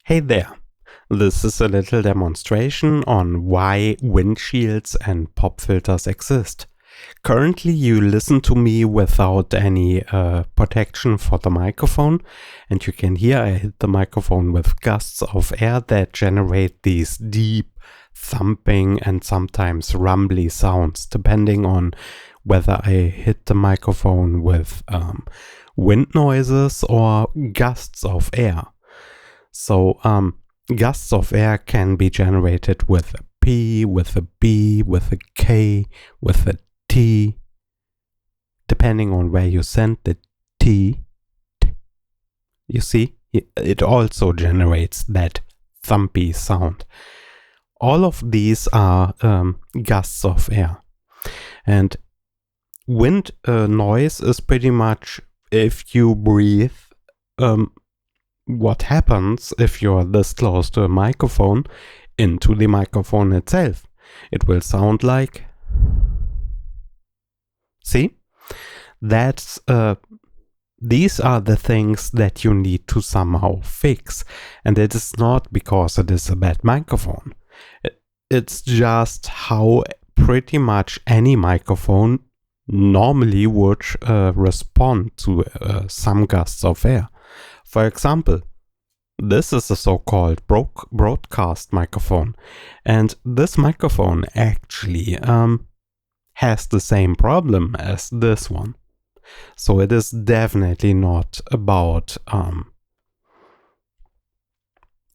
Hey there, this is a little demonstration on why windshields and pop filters exist. Currently you listen to me without any protection for the microphone, and you can hear I hit the microphone with gusts of air that generate these deep thumping and sometimes rumbly sounds depending on whether I hit the microphone with wind noises or gusts of air. So gusts of air can be generated with a P, with a B, with a K, with a T, depending on where you send the T. You see, it also generates that thumpy sound. All of these are gusts of air. And wind noise is pretty much if you breathe, what happens if you're this close to a microphone into the microphone itself. It will sound like, see, that's these are the things that you need to somehow fix, and it is not because it is a bad microphone. It's just how pretty much any microphone normally would respond to some gusts of air. For example, this is a so-called broadcast microphone, and this microphone actually has the same problem as this one. So it is definitely not about,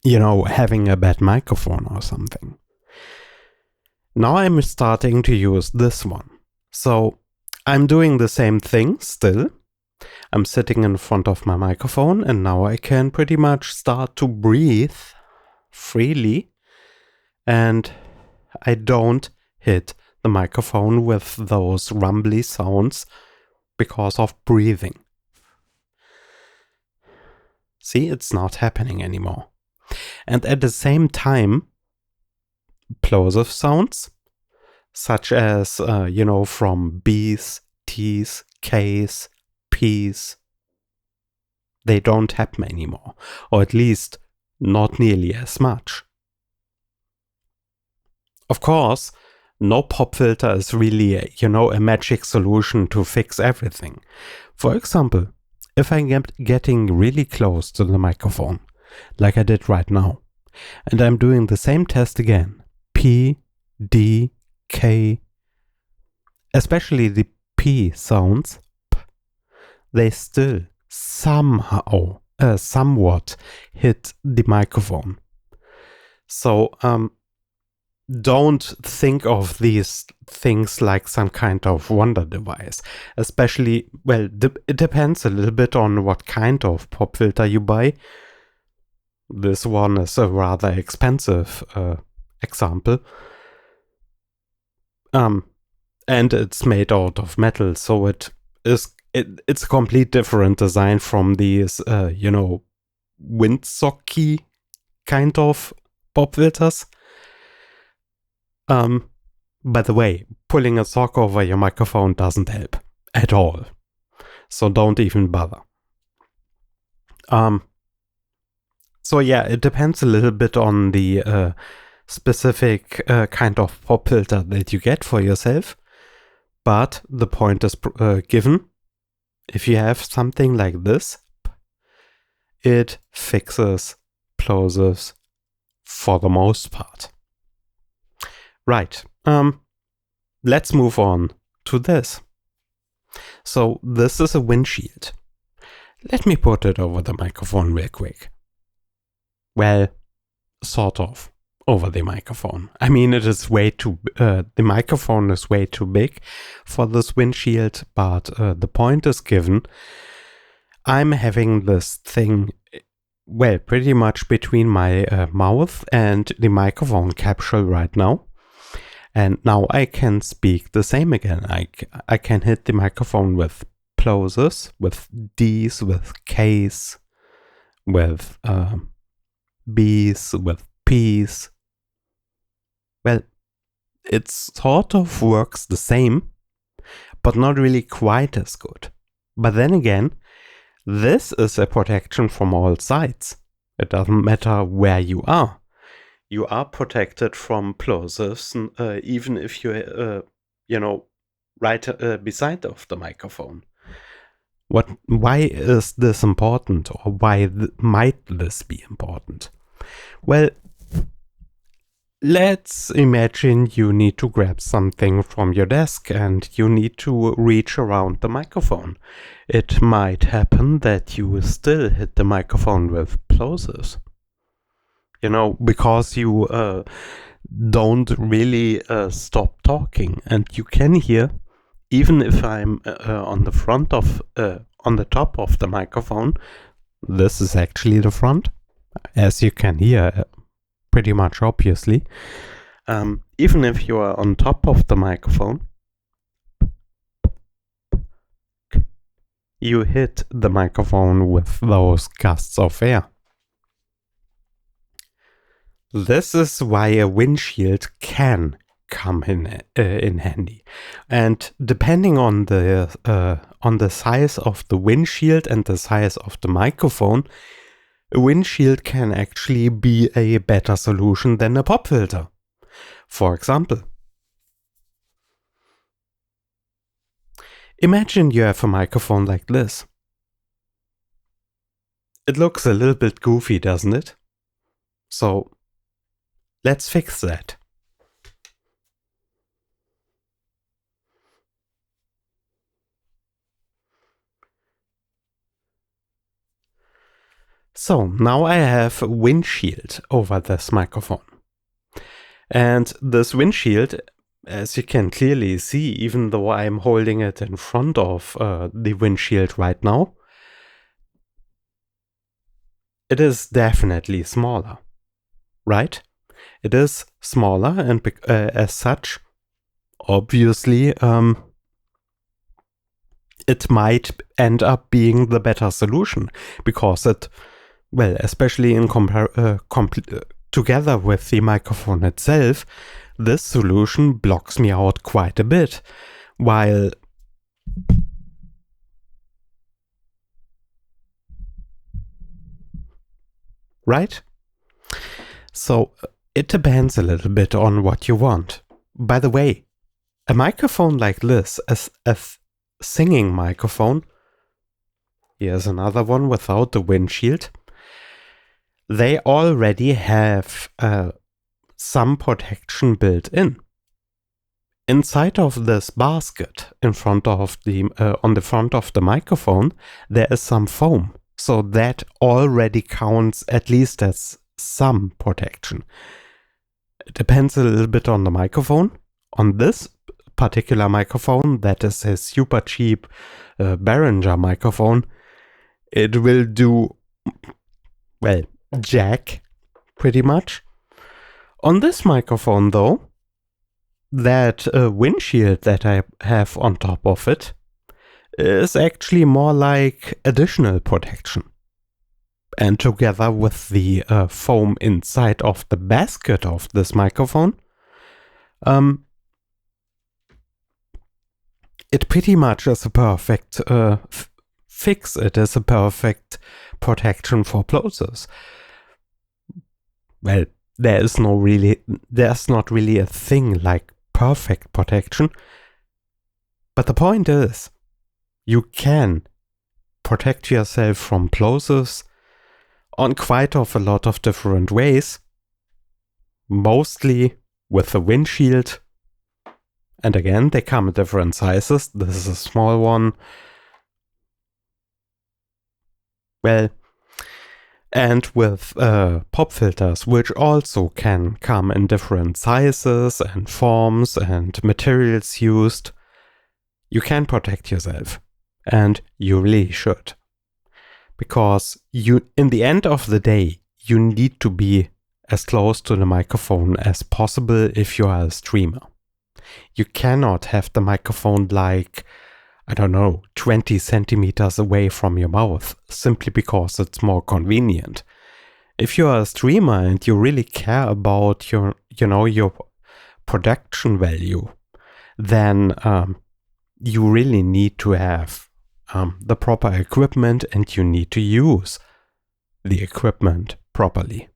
having a bad microphone or something. Now I'm starting to use this one. So I'm doing the same thing still. I'm sitting in front of my microphone, and now I can pretty much start to breathe freely, and I don't hit the microphone with those rumbly sounds because of breathing. See, it's not happening anymore. And at the same time, plosive sounds, such as, from B's, T's, K's, P's, they don't happen anymore, or at least not nearly as much. Of course, no pop filter is really, a magic solution to fix everything. For example, if I'm getting really close to the microphone, like I did right now, and I'm doing the same test again, P, D, K, especially the P sounds, they still somehow, somewhat hit the microphone. So don't think of these things like some kind of wonder device. Especially, it depends a little bit on what kind of pop filter you buy. This one is a rather expensive example. And it's made out of metal, so it's a complete different design from these, windsocky kind of pop filters. By the way, pulling a sock over your microphone doesn't help at all. So don't even bother. So yeah, it depends a little bit on the specific kind of pop filter that you get for yourself. But the point is given. If you have something like this, it fixes plosives for the most part. Right, let's move on to this. So this is a windshield. Let me put it over the microphone real quick. Well, sort of over the microphone. I mean, it is way too, the microphone is way too big for this windshield, but the point is given. I'm having this thing, pretty much between my mouth and the microphone capsule right now. And now I can speak the same again. I can hit the microphone with plosives, with D's, with K's, with B's, with P's. Well, it sort of works the same, but not really quite as good. But then again, this is a protection from all sides. It doesn't matter where you are. You are protected from plosives, even if you're, right beside of the microphone. Why is this important, or why might this be important? Well, let's imagine you need to grab something from your desk and you need to reach around the microphone. It might happen that you still hit the microphone with plosives. Because you don't really stop talking, and you can hear, even if I'm on the top of the microphone. This is actually the front, as you can hear pretty much obviously. Even if you are on top of the microphone, you hit the microphone with those gusts of air. This is why a windshield can come in handy, and depending on the size of the windshield and the size of the microphone, a windshield can actually be a better solution than a pop filter. For example, imagine you have a microphone like this. It looks a little bit goofy, doesn't it? So let's fix that. So now I have a windshield over this microphone. And this windshield, as you can clearly see, even though I'm holding it in front of the windshield right now, it is definitely smaller, right? It is smaller, and as such, obviously, it might end up being the better solution, because it, well, especially in together with the microphone itself, this solution blocks me out quite a bit, while right? So it depends a little bit on what you want. By the way, a microphone like this, a singing microphone, here's another one without the windshield, they already have some protection built in. Inside of this basket, in front of the on the front of the microphone, there is some foam, so that already counts at least as some protection. It depends a little bit on the microphone. On this particular microphone, that is a super cheap Behringer microphone, it will do, well, jack, pretty much. On this microphone, though, that windshield that I have on top of it is actually more like additional protection. And together with the foam inside of the basket of this microphone, it pretty much is a perfect fix. It is a perfect protection for plosives. Well, there's not really a thing like perfect protection. But the point is, you can protect yourself from plosives on quite a lot of different ways, mostly with a windshield. And again, they come in different sizes. This is a small one. Well, and with pop filters, which also can come in different sizes and forms and materials used, you can protect yourself. And you really should. Because in the end of the day, you need to be as close to the microphone as possible if you are a streamer. You cannot have the microphone like, I don't know, 20 centimeters away from your mouth, simply because it's more convenient. If you are a streamer and you really care about your production value, then you really need to have the proper equipment, and you need to use the equipment properly.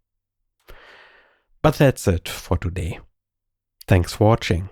But that's it for today. Thanks for watching.